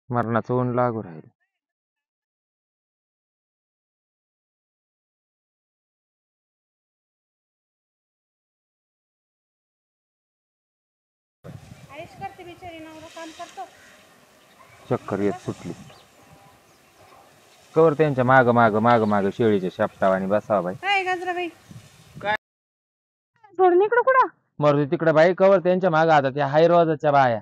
मरणाचं ऊन लागू राहील. आईश करते बिचारी नवरा काम करतो. चक्कर येत सुटली. कवर त्यांच्या माग माग माग माग शेळीच्या शेपटावानी बसावा बाई. काय गजराबाई काय सोडून इकडं कुठं मरू तिकडे बाई, कवर त्यांच्या माग आता त्या हायरोजाच्या बाया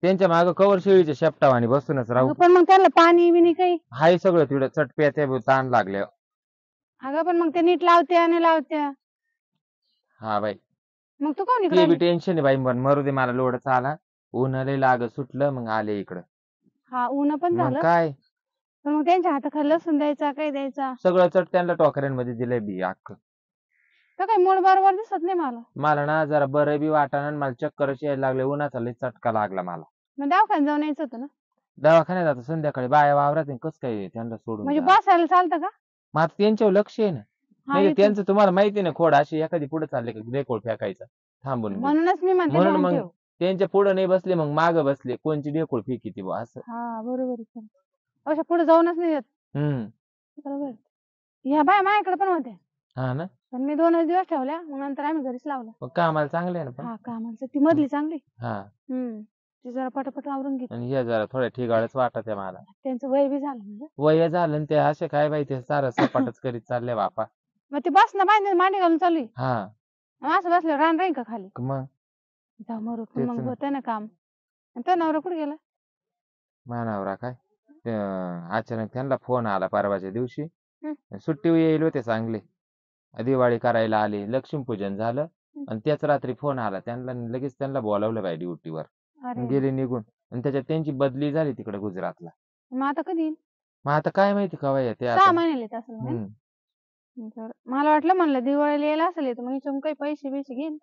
त्यांच्या माग कवर शेळीच्या शेपटावानी बसूनच राहू. अगं पण मग त्याला पाणी बिनी काही हाय सगळं तिकडं चटप्या त्या ताण लागल्या. अगं पण मग ते नीट लावत्या आणि लावत्या. हा बाई मग तू कोण ते इकडे बी टेन्शन आहे बाई. पण मरू दे, मला लोडच आला. ऊन लय लाग सुटलं मग आले इकडं. हा ऊन पण मग झालं काय पण मग त्यांच्या हाताखाली लसूण द्यायचा काही द्यायचा. सगळं चट त्यांना टोकऱ्यांमध्ये दिलंय बी अख्खं. तर काही मूड बरोबर दिसत नाही मला. मला ना जरा बरं बी वाटाणा आणि मला चक्करच यायला लागले. उन्हाचा लय चटका लागला मला. मग दवाखान्यात जाऊन यायचं होतं ना. दवाखान्यात आता संध्याकाळी बाया वावरात कस काय त्यांना सोडून म्हणजे जा. बसायला चालतं का. मग आता त्यांच्यावर लक्ष आहे ना. हा म्हणजे इथून. त्यांचं तुम्हाला माहिती ना, खोड अशी एखादी पुढे चालले का रेकोड फेकायचा थांबून घेऊन. म्हणूनच मी म्हणते म्हणून लावून मग ठेव. त्यांच्या पुढे नाही बसले, मग माग बसले. कोणची डेकोड फेकी ती बुवा असं. हा बरोबर आहे. अशा पुढे जाऊनच नाही येत. बरोबर आहे. ह्या बाय माझ्याकडे पण होत्या हा ना. पण मी 2 दिवस ठेवल्या मग नंतर आम्ही घरीच लावलं. मग कामाला चांगले आहे ना पण. हा कामाला ती मधली चांगली. हा ती जरा पटापट आवरून घेत. आणि हे जरा थोड्या ठिगाळच वाटत आहे मला. त्यांचं वय बी झालं म्हणजे. वय झालं आणि ते असे काय बाई ते सारं सपाटच करीत चालले बापा. मग ते बस ना बांधून मांडी घालून चालू आहे. हा मग असं बसलं रान राहील का खाली. मग जाऊ मरू पण तेच मग ना. होतं ना काम. आणि तो नवरा कुठे गेला. मानावरा काय अचानक त्यांना फोन आला परवाच्या दिवशी. हं. सुट्टी येईल होते चांगले. दिवाळी करायला आले, लक्ष्मीपूजन झालं आणि त्याच रात्री फोन आला त्यांना. लगेच त्यांना बोलावलं बाई ड्युटीवर. अरे गेले निघून आणि त्याच्यात त्यांची बदली झाली तिकडे गुजरातला. मग आता कधी येईल. मग आता काय माहिती कवा येते 6 आता. महिने येत असेल ना. हम्म. तर मला वाटलं म्हणलं दिवाळीला यायला असेल तर मग इथून काही पैसे बिसे घेईन.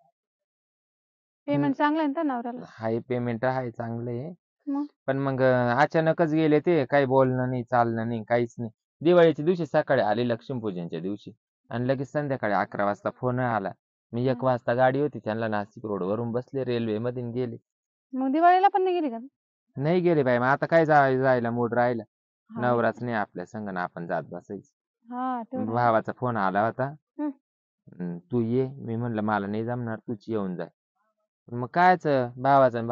पेमेंट चांगलं आहे ना नवऱ्याला. हाय पेमेंट आहे चांगलं आहे. मग पण मग अचानकच गेले ते. काही बोलणं नाही, चालणं नाही, काहीच नाही. दिवाळीच्या दिवशी सकाळी आले, लक्ष्मीपूजनच्या दिवशी आणि लगेच संध्याकाळी 11 वाजता फोन आला. मी 1 वाजता गाडी होती त्यांना नाशिक रोड वरून बसले रेल्वे मध्ये गेले. मग दिवाळीला पण नाही गेली का. नाही गेले बाई. मग आता काय जायला मूड राहिला. हा नवराच नाही आपल्या संग ना आपण जात बसायचं. हा तेवढं आहे. भावाचा फोन आला होता. हं. तू ये. मी म्हणलं मला नाही जमणार, तूच येऊन जाय. मग कायच भावाचं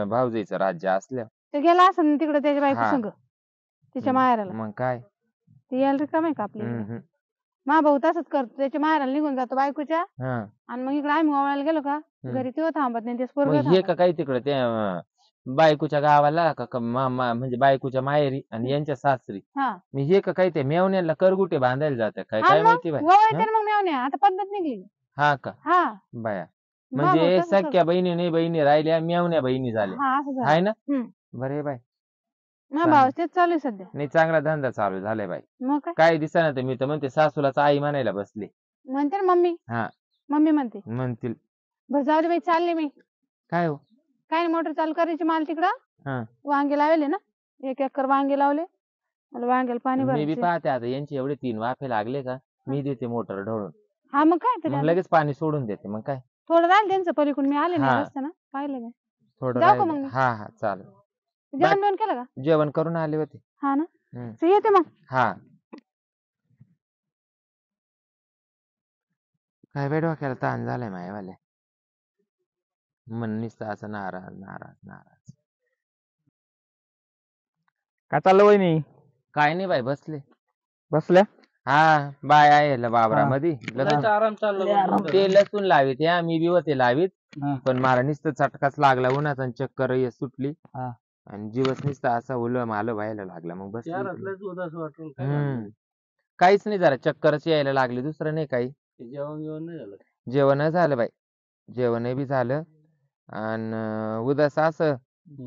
भाऊजाईचं राज्य असल्या. ते गेला असेल ना तिकडे त्याच्या बायको हा संग तिच्या माहेराला. मग काय. ती यायला रिकाम आहे का आपली. हम्म. मा भाऊ तसंच करतो त्याच्या माहेराला निघून जातो बायकोच्या हा आणि मग इकडे आम्ही ओवाळायला गेलो का घरी तो थांबत नाही ते मग पोरगं हे थांबत. का काय तिकडे ते बायकोच्या गावाला का म्हणजे बायकोच्या माहेरी आणि यांच्या सासरी. हा मी हे का काय ते मेवण्याला करगुटे बांधायला जाते काय हा काय मग माहिती बाई. वळते ना मग मेवण्या आता पद्धत निघली. हा का हा बाया. मा भाऊ म्हणजे तसंच सख्या बहिणी नाही बहिणी राहिल्या, मेवण्या बहिणी करतो. झाल्या. हा असं हाय झालं. ना. बरे बाई. मा भाऊ तेच चालू आहे सध्या. नाही चांगला धंदा चालू झालाय बाई. मग काय काय दिसना तर मी तर म्हणते सासूलाच आई म्हणायला बसले. म्हणते ना मम्मी. हा मम्मी म्हणते म्हणतील. बस जाऊ दे बाई चालले मी. काय हो. काय मोटर चालू करायची माल तिकडं. हा वांगे लावले ना 1 एकर वांगे लावले. मला वांग्याला पाणी मी बी भरायचे. पाहते आता यांचे एवढे 3 वाफे लागले का मी देते मोटर ढवळून. हा मग काय तरी मग आता. लगेच पाणी सोडून देते. मग काय थोडं राहिलं त्यांचं पलीकडून मी आले नाही हा. रस्त्यानं पाहिलं मी. थोडं जाऊ का राहिलं. मग मी? हा हा चालेल. जेवण बिवण केलं का. जेवण करून आले होते. हा ना हम्म. तर येते मग. हा काय बाई डोक्याला ताण झालाय मायवाल्या. मन नुसतं असं नाराज नाराज नाराज. काय चाललं वहिनी. काय नाही बाई बसले. बसल्या. हा बाय आहे वावरामध्ये आराम चालला. ते लसूण लावीत या मी बी होते लावीत. हा. पण मला नुसतं चटकाच लागला उन्हाचा आणि चक्कर सुटली. हा. आणि जीवच नुसतं असा उलम आलं व्हायला लागला. मग बस काहीच नाही जरा चक्करच यायला लागली दुसरं नाही काही. जेवण झालं बाई. जेवण बी झालं आणि उद्याच असं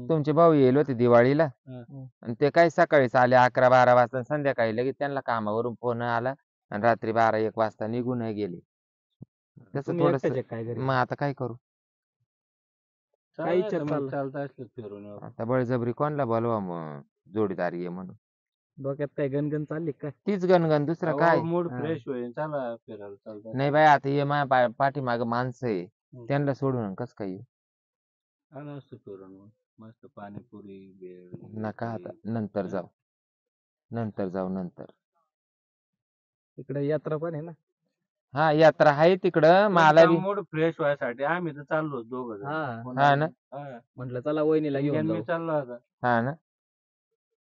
तुमचे भाऊ येईल होते दिवाळीला आणि ते काही सकाळीच आले 11-12 वाजता. संध्याकाळी लगेच त्यांना कामावरून फोन आला आणि रात्री 12-1 वाजता निघून गेले. तसं थोडस मग आता काय करू. आता बळजबरी कोणला बोलवा मग जोडीदारी आहे म्हणून. डोक्यात काय गणगण चालली काय. तीच गणगण दुसरं काय. मूड फ्रेश होईल. चला फिरायला. नाही बाई आता हे माझ्या पाठीमाग माणसं आहे त्यांना सोडून कस काय. मस्त फिरून मग. मस्त पाणीपुरी भेळ नका आता नंतर जाऊ नंतर तिकडे यात्रा पण आहे ना. हा यात्रा आहे तिकडं मला बी मूड फ्रेश व्हायसाठी आम्ही तर चाललो दोघं हा ना म्हटलं चला वहिनीला घेऊन मी चाललो आता. हा ना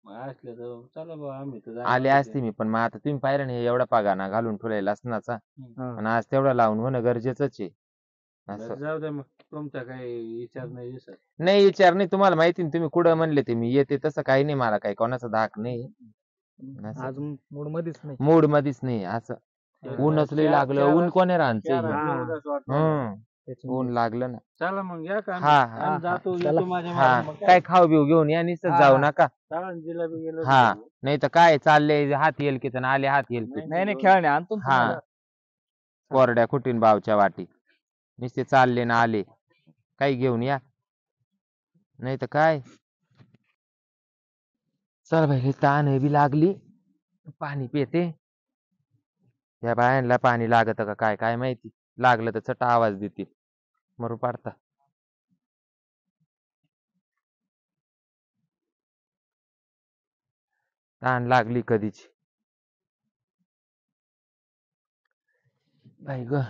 मग असले तर चला बा आम्ही तर आले असते मी पण मग आता तुम्ही पाहिलं नाही एवढा पागाना घालून ठेवलेला लसणाचा आणि आज तेवढा लावून होणं गरजेचंच आहे असं जाऊ दे मग तुमचा काही विचार नाही दिसत. नाही विचार नाही तुम्हाला माहिती ना तुम्ही कुठं म्हणले ते मी येते तसं काही नाही मला काही कोणाचा धाक नाही आज मूड मध्येच नाही. मूड मध्येच नाही असं ऊनच लय लागलं ऊन कोणी राहायचं ऊन लागलं ना चला मग या का हा आम्ही जातो येतो माझ्या हा मागे. मग काय खाऊ बिऊ घेऊन या नुसतं जाऊ नका चला ना, जिलेबी गेलो हा नाही तर काय चालले हात येल की आले हात येल की नाही नाही खेळणे आणतो ना हा तुम्हाला. कोरड्या खुटीन बावच्या वाटी नुसते चालले ना आले काही घेऊन या नाही तर काय चल भाई ताण बी लागली पाणी पिते या बायांना पाणी लागत का काय काय माहिती लागलं तर चटा आवाज देतील मरू पाडता ताण लागली कधीची बाई ग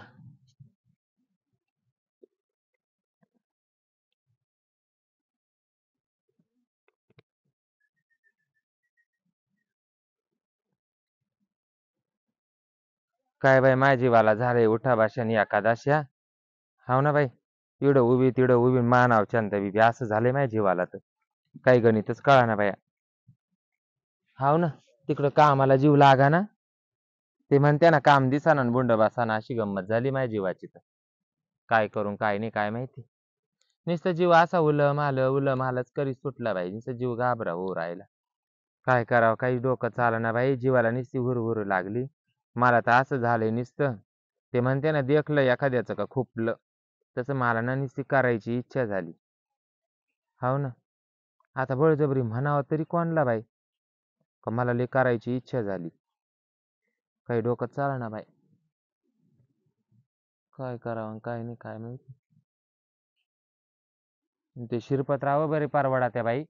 काय बाई माझीवाला झालंय उठा भाषानी एकादशा हाव ना बाई तिकडं उभी तिकडं उभी मानाव चंद बिबी असं झालंय माझ्या जीवाला तर काही गणितच कळा ना बाया हाव ना तिकडं कामाला जीव लागा ना ते म्हणते ना काम दिसाना बुंड बसाना अशी गंमत झाली माझ्या जीवाची तर काय करून काय नाही काय माहिती नुसतं जीव असा उलम आलच करी सुटला बाई नुसतं जीव घाबरा हो राहिला काय करावं काही डोकं चालना बाई जीवाला नुसती हुरहुर लागली मला तर असं झालंय नुसतं ते म्हणते ना देखलं एखाद्याचं का खुपलं तसं मला ना नुसती करायची इच्छा झाली हाव ना आता बळजबरी म्हणावं तरी कोणला बाई का मला लय करायची इच्छा झाली काही डोकं चालना बाई काय करावं काय नाही काय माहिती ते शिरपतराव बरे परवडा त्या बाई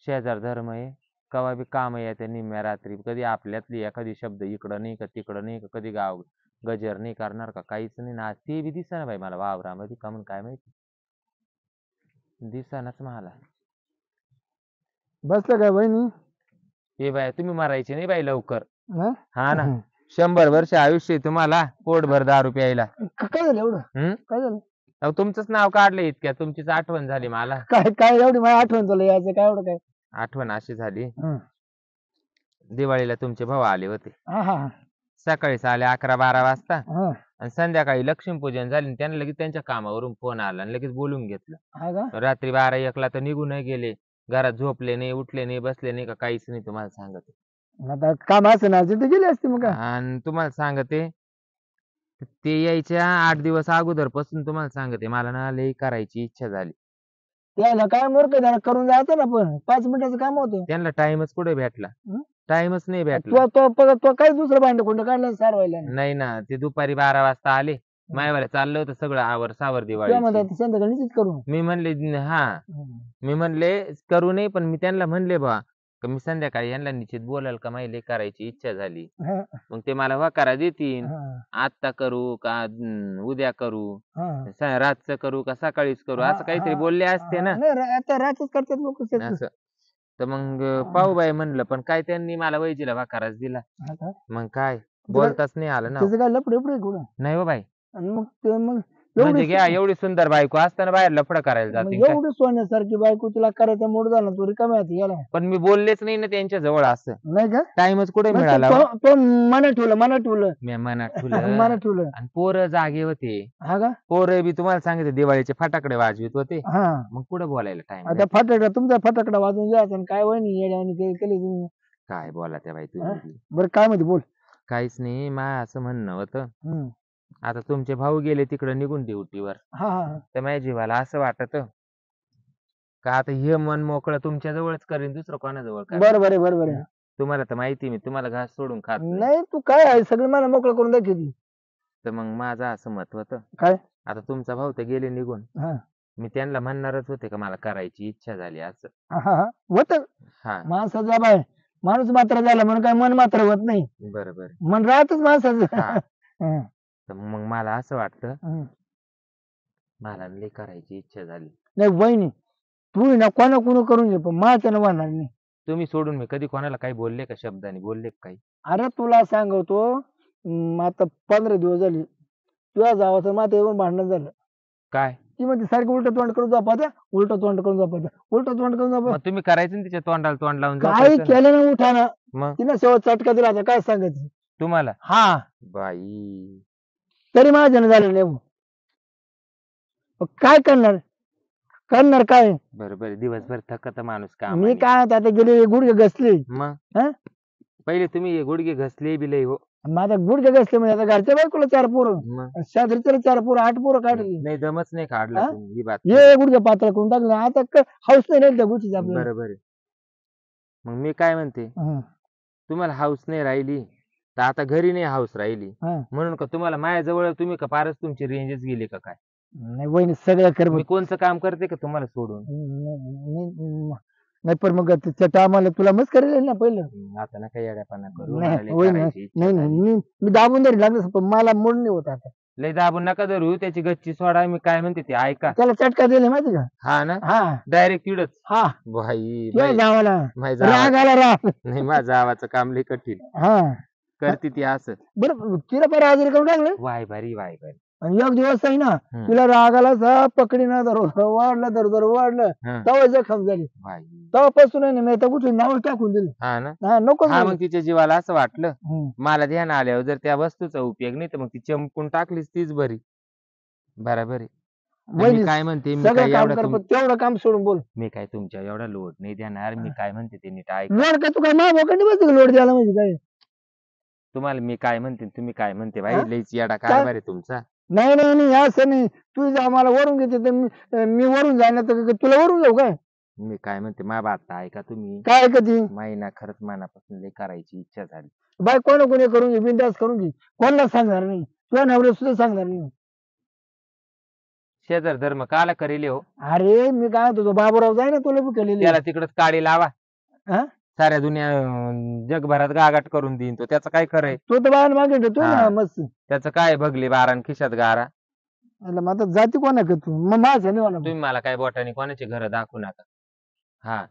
शेजार धर्म आहे कवा बी काम येते निम्म्या रात्री कधी आपल्यातली एखादी शब्द इकडं नाही का तिकडं नाही का कधी गाव गजर नाही करणार का काहीच नाही ना ते बी दिसा बाई मला वावरामध्ये का म्हणून काय माहिती दिसानाच मला बसलं काय बहिणी हे बाय तुम्ही मारायचे नाही बाई लवकर हा? हा ना 100 वर्ष आयुष्य आहे तुम्हाला पोटभर दारू प्यायला काय झालं एवढं हम्म काय झालं अहो तुमचंच नाव काढलं इतक्या तुमचीच आठवण झाली मला काय काय एवढी माझी आठवण झालं यायचं काय एवढं काय आठवण अशी झाली हं. दिवाळीला तुमचे भाऊ आले होते हा हा सकाळीच आले 11-12 वाजता हा आणि संध्याकाळी लक्ष्मीपूजन झाली आणि त्यांना लगेच त्यांच्या कामावरून फोन आला आणि लगेच बोलून घेतलं हा का रात्री 12-1 तर निघून गेले घरात झोपले नाही उठले नाही बसले नाही का काहीच नाही तुम्हाला सांगते आता काम असं ना तिथे गेले असते मग काय आणि तुम्हाला सांगते ते यायच्या 8 दिवस अगोदर पासून तुम्हाला सांगते मला ना लई करायची इच्छा झाली त्याला काय मूर्ख त्याला करून जायचं ना पण 5 मिनिटाचं काम होतं त्यांना टाइमच कुठे भेटला हं? टाइमच नाही भेटला तो काय दुसरं भांड कोंड काढलं सारवायला नाही ना ते दुपारी 12 वाजता आले मायवाला चाललं होतं सगळं आवर सावर किंवा दिवाळी म्हणतात संध्याकाळी निश्चित करून मी म्हणले हा मी म्हणले करू नये पण मी त्यांना म्हणले बा का मी संध्याकाळी यांना निश्चित बोलाल का माहिती करायची इच्छा झाली हा, मग ते मला होकारा देतील हा, आत्ता करू का उद्या करू हा. रातचं करू का सकाळीच करू असं काहीतरी हा, बोलले असते ना नाही, आता रातच करतात लोक असं तर मग पाहू बाई म्हणलं पण काय त्यांनी मला वैजीला वाकाराच दिला मग काय बोलताच नाही आलं ना त्याचं काय लपडे लपडे कुठं नाही हो बाई आणि मग ते मग म्हणजे घ्या एवढी सुंदर बायको असताना बाहेर लफडं करायला जाते काय? एवढी सोन्यासारखी बायको तुला करायचा मूड झाला तू रिकाम्या हाती गेला पण मी बोललेच नाही ना त्यांच्या जवळ असं नाही का टाइमच कुठे मग मिळाला हो? तो मनात ठेवलं मी मनात मनात ठेवलं ठेवलं आणि पोरं जागे होते हा का पोरं बी तुम्हाला सांगितले दिवाळीचे फटाकडे वाजवित होते हा मग कुठं बोलायला टाइम आता फटाकडा तुमचा फटाकडा वाजून घ्यायचा आणि काय वय येड्यावानी केली तुम्ही काय बोला त्या बाई तुम्ही बरं काय म्हणते बोल काहीच नाही मा असं म्हणणं होतं हम्म. आता तुमचे भाऊ गेले तिकडे निघून ड्युटीवर हा हा तर माझ्या जीवाला असं वाटत का आता हे मन मोकळं तुमच्या जवळच करीन दुसरं कोणाजवळ करेन? बरं बरं बरं बरं तुम्हाला तर माहिती मी तुम्हाला घास सोडून खात नाही नाही तू काय आहे सगळं मला मोकळं करून दाखवती तर मग माझं असं मत होतं काय आता तुमचा भाऊ तर गेले निघून हा मी त्यांना म्हणणारच होते का मला करायची इच्छा झाली असं. होत हा माणसाचा बाय माणूस मात्र झाला म्हणून काय मन मात्र होत नाही. बरोबर. मन राहतच माणसाचं. हा. हं, तर मग मला असं वाटतं हं. मला लई करायची इच्छा झाली. नाही वहिनी तू आहे ना कोणा कोण करून घे पण माझ्यानं होणार नाही. तुम्ही सोडून मी कधी कोणाला काही बोलले का शब्दाने बोलले का काही? अरे तुला सांगतो आता 15 दिवस झाले तुझ्या जावाचं माझं येऊन भांडण झालं. काय ती म्हणते सारखं उलट तोंड करून झोपायचं उलट तोंड करून झोपायचं उलट तोंड करून मग झोपायचं. तुम्ही करायचं ना तिच्या तोंडाला तोंड लावून काही झोपायचं ना. केलं ना उठाना मग तिनं शेवट चटका दिला आता काय सांगायचं. तुम्हाला हा बाई तरी माझ्यानं झालं नाही. मग काय करणार करणार काय. बरोबर आहे, दिवसभर थकत माणूस काम. मी काय म्हणतो, आता गेले गुडघे घसले. मग हं? पहिले तुम्ही हे गुडघे घसले बी लई हो. माझा गुडघे घसले म्हणजे आता घरच्या बायकोला 4 पोरं मग शेजारच्याला 4 पोरं 8 पोरं काढली. नाही दमच नाही काढला हा? तुम्ही, ही बात हे गुडघे पातळ करून टाकले आता हाऊस नाही त्या गोष्टीची आपल्याला. बरोबर आहे. मग मी काय म्हणते, हं, तुम्हाला हाऊस नाही राहिली तर आता घरी नाही हाऊस राहिली हं. म्हणून का तुम्हाला माझ्याजवळ तुम्ही का फारच तुमची रेंजच गेली का काय? नाही वहिनी सगळं कर मी कोणचं काम करते का तुम्हाला सोडून? नाही पण मग त्या टायमाला तुला मस्त करेल ना पहिलं. आता ना काही येड्यापणा करू, नाही, मला लई होय ना. करायची इच्छा नाही नाही झाली. मी दाबून तरी लागलं पण मला मूड नाही होत आता. लई दाबून नका धरू, त्याची गच्ची सोडा. मी काय म्हणते ते ऐका. त्याला चटका दिले माहिती का. हा ना, हा डायरेक्ट तिडच. हा भाई तुझ्या जावाला माझ्या राग आला राग. नाही माझ्या आवाचं काम लई कठीण हा करते ती असं. बरं तिला पर हजेरी करून टाकलं वाय भारी वाय भारी. आणि एक दिवस आहे ना हं. तिला राग आला सा पकडी ना धर वाढलं धर वाढलं हं. तेव्हा जखम झाली. भाई तेव्हापासून आहे ना मी आता कुठून नाव टाकून दिलं. हा ना. हा नको हा मग तिच्या जीवाला असं वाटलं हं. मला ध्यान आल्यावर जर त्या वस्तूचा उपयोग नाही तर मग ती चमकून टाकलीच तीच बरी. बरोबर आहे. तर वहिनी मी काय म्हणते, मी सगळं काय काम एवढा कर पण तेवढं काम सोडून बोल. मी काय तुमच्या एवढा लोड नाही देणार. मी काय म्हणते ते नीट ऐक. लोड का तू काय मागोकडे बसतो लोड द्यायला म्हणजे काय. तुम्हाला मी काय म्हणते तुम्ही काय म्हणते हा? भाई, लईच येडा कारभार आहे तुमचा. नाही नाही नाही असं नाही तू जा मला वरून घेते तर मी वरून जाईना तर तुला वरून जाऊ काय. मी काय म्हणते मा बात ऐका तुम्ही. काय कधी माहिना खरंच मनापासून लई करायची इच्छा झाली. बाय कोणा कोणी करून घे बिंदास करून घे कोणाला सांगणार नाही तुझ्या नवऱ्या सुद्धा सांगणार नाही. शेजार धर्म काला करेल हो. अरे मी काय म्हणतो तो बाबूराव जाय ना तुला बी केलेली. त्याला तिकडच काडी लावा. हा? साऱ्या दुनिया जगभरात गागाट करून देईन तो. त्याचं काय खरंय? तो तर बाहेर मागे तो ना हा. मस्त. त्याचं काय बघली बारा खिशात गारा. मग आता जाती कोणा का तू मग माझ्या नाही मला. तुम्ही मला काय बोटाने कोणाची घर दाखवू नका. हा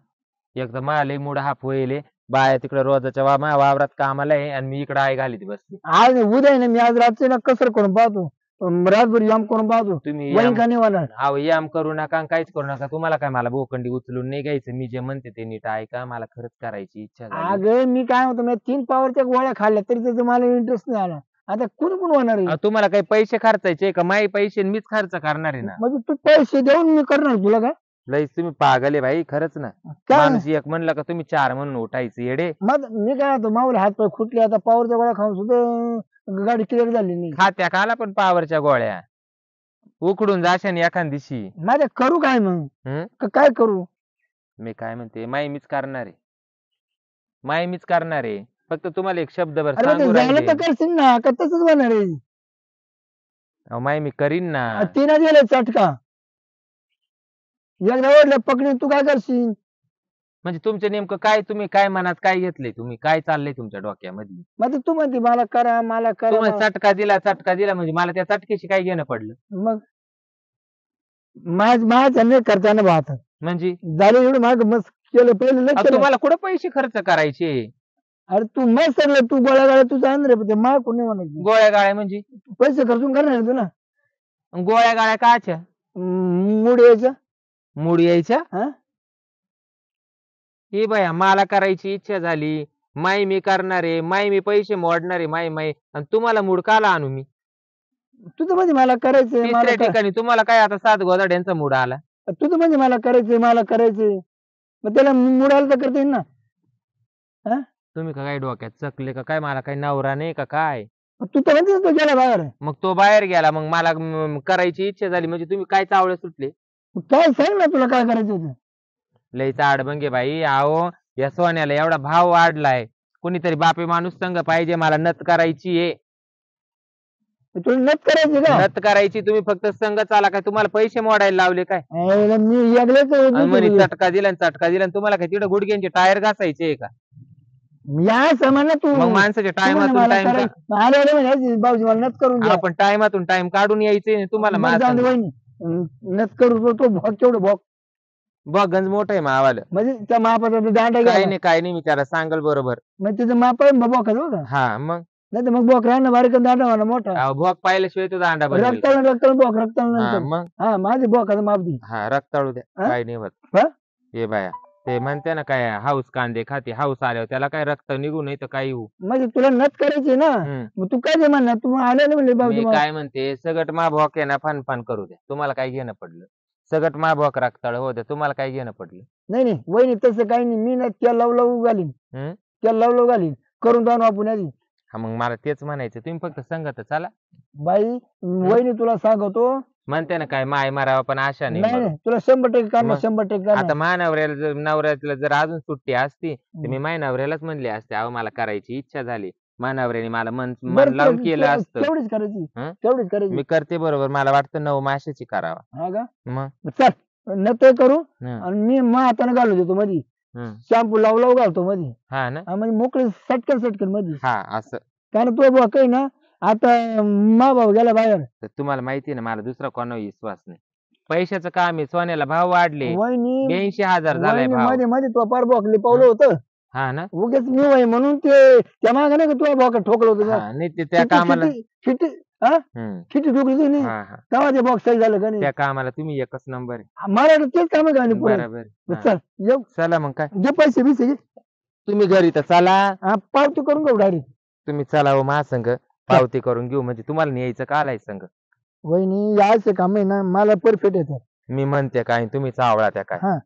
एक तर मला मूड हाफ होईल. बाया तिकडे रोजाच्या वावरात कामाला आहे आणि मी इकडे आई घालीत बसली. आज उद्या आहे ना मी आज रात्री ना कसर करून पाहतो रातभर याम करून पाहतो तुम्ही वही का नाही होणार. अहो याम करू नका आणि काहीच करू नका. तुम्हाला काय मला बोकंडी उचलून नाही घ्यायचं. मी जे म्हणते ते नीट ऐका. मला खरंच करायची इच्छा झाली. अगं मी काय म्हणतो मी 3 पावरच्या गोळ्या खाल्ल्या तरी त्याचा मला इंटरेस्ट नाही आला. आता कोण कोण होणार आहे. अहो, तुम्हाला काही पैसे खर्चायचे का? माई पैसे मीच खर्च करणार आहे ना. म्हणजे तू पैसे देऊन मी करणार तुला काय. लईच तुम्ही पागल आहे भाई खरंच ना. काय माणूस एक म्हणलं का तुम्ही 4 म्हणून उठायचे येडे. मग मी काय म्हणतो माऊली हात पाय खुटले आता पावरच्या गोळ्या खाऊन सुद्धा गाडी क्लिअर झाली नाही. खात्या खाला पण पावरच्या गोळ्या उकडून जाशाने एखाद दिवशी. माझ्या करू काय मग हं? काय करू. मी काय म्हणते माई मीच करणार आहे. माई मीच करणार आहे. फक्त तुम्हाला एक शब्दभर अरे सांगू ते झालं राहिले. तर करशील ना का तसंच होणार आहे. अहो, माई मी करीन ना. तिला दिलं चटका एकदा ओढलं पकडीन तू काय करशील. म्हणजे तुमचं नेमकं काय, तुम्ही काय मनात काय घेतलंय, तुम्ही काय चाललंय तुमच्या डोक्यामध्ये? मग तू म्हणते मला करा तुम्हाला चटका दिला म्हणजे मला त्या चटकेशी काय घेणं पडलं? मग माझ्या नाही करताना भात म्हणजे झालं एवढं माग मस्त केलं पहिलं लय अहो, केलं. तुम्हाला कुठं पैसे खर्च करायचे? अरे तू मस्त सगळं तू गोळ्या गाड्या तू जाण रे पण ते माग कोणी म्हणत गोळ्या गाळ्या म्हणजे पैसे खर्चून करणार आहे तू ना. गोळ्या गाळ्या काच्या? मूड यायचं मूड यायच्या? हा? हे बाया मला करायची इच्छा झाली. माई मी करणार आहे. माई मी पैसे मोडणार आहे. माई आणि तुम्हाला मूड काला आणू मी? तू तर म्हणजे मला करायचंय तिसऱ्या ठिकाणी तुम्हाला काय आता 7 गोदाड्यांचा मूड आला? तू तर म्हणजे मला करायचंय मग त्याला मूड आला तर करता येईल ना. तुम्ही का काय डोक्यात चकले का काय? मला काही नवरा नाही का काय? तू तर म्हणते तो गेला बाहेर. मग तो बाहेर गेला मग मला करायची इच्छा झाली म्हणजे तुम्ही काय चावळे सुटले? काय सांग ना तुला काय करायचं होतं. लईच आडबंगे बाई. आहो या सोन्याला एवढा भाव वाढलाय. कोणीतरी बापे माणूस संग पाहिजे. मला नथ करायची आहे. तुला नत करायची का नत करायची तुम्ही फक्त संघ चाला काय तुम्हाला पैसे मोडायला लावले काय मी एकलेच आणि म्हणे चटका दिला आणि चटका दिला आणि तुम्हाला काय तिकडे गुडघ्यांचे टायर घासायचे का या समान तू मग माणसाच्या टायमातून टाइम भाऊजी मला नत करून द्या आपण टायमातून टाइम काढून यायचे तुम्हाला मग जाऊ दे माझं वहिनी. नत करू तो भोग केवढं भोग बघ गंज मोठं आहे मावालं म्हणजे त्या मापाचा दांडा काय घ्या नाही काय नाही मी त्याला सांगल बरोबर मग तिचं माप आहे बोका का हा मग नाही तर मग बोक राहणं बारीक दांडा म्हणा मोठा अहो, भोग पाहिल्याशिवाय तो दांडा बनवेल का? रक्ताळून बोक रक्ताळून हा नंतर मग हा माझे बोकाचं माप दे हा रक्ताळू द्या हा? काय नाही होत हा? हे बाया ते म्हणते ना काय हाऊस कांदे खाते हाऊस आल्यावर त्याला काय रक्त निघू नाही तर काही होऊ म्हणजे तुला नत करायची ना हम्म. मग तू काय ते म्हणणार तू आलेलं म्हणले भाऊजी मी मला. काय म्हणते सगट मा भोक आहे ना फन फन करू द्या तुम्हाला काय घेणं पडलं सगट मा भोक रक्ताळ हो द्या तुम्हाला काय घेणं पडलं नाही नाही वहिनी तसं काही नाही मी ना त्या लवलव घालीन हम्म? त्या लवलव घालीन करून जाऊन आपण आधी हा मग मला तेच म्हणायचं तुम्ही फक्त संगत चला बाई वहिनी तुला सांगतो म्हणते ना काय माय मारावं पण आशा नाही नाही मरू. नाही तुला 100% करणार मग 100% आता करणार मानवऱ्याला जर नवऱ्याला जर अजून सुट्टी असती तर मी माय नवऱ्यालाच म्हणले असते अहो मला करायची इच्छा झाली मानवऱ्याने मला मन बरं, लावून ते- केलं ते- असतं तेवढीच करायची हं? तेवढीच करायची मी करते बरोबर मला वाटतं 9 माशाची करावा हा का मग चल न ते करू हं, आणि मी मग हाताने घालू देतो मधी हं. शॅम्पू लवलव घालतो मधी हा ना म्हणजे मोकळे सटकन मधी हा असं कारण तो बुवा काही ना आता मा भाऊ गेला बाहेर तर तुम्हाला माहिती आहे ना मला दुसरा कोणावर विश्वास नाही पैशाचं काम आहे सोन्याला भाव वाढले वहिनी 82,000 झालाय वहिनी भाव मध्ये मध्ये तो पार बोकली पावलं होतं हा ना उगेच मी वय म्हणून ते त्या मागे नाही का तुला बोका ठोकलं होतं हा नाही ते त्या कामाला हम्म. किती ठोकली होती नाही हा हा तेव्हा ते बॉक्स झालं का नाही त्या कामाला तुम्ही एकच नंबर आहे मला वाटलं तेच काम का पुढे बरोबर हा. चल येऊ चला मग काय जे पैसे बिसे घे. तुम्ही घरी तर चला हा, पावती करून घेऊ डायरेक्ट तुम्ही चला हो महासंघ पावती करून घेऊ म्हणजे तुम्हाला न्यायचं का आलाय संघ वहिनी यायचं काम आहे ना मला परफेक्ट येतं मी म्हणते काय तुम्ही चावळा त्या काय हा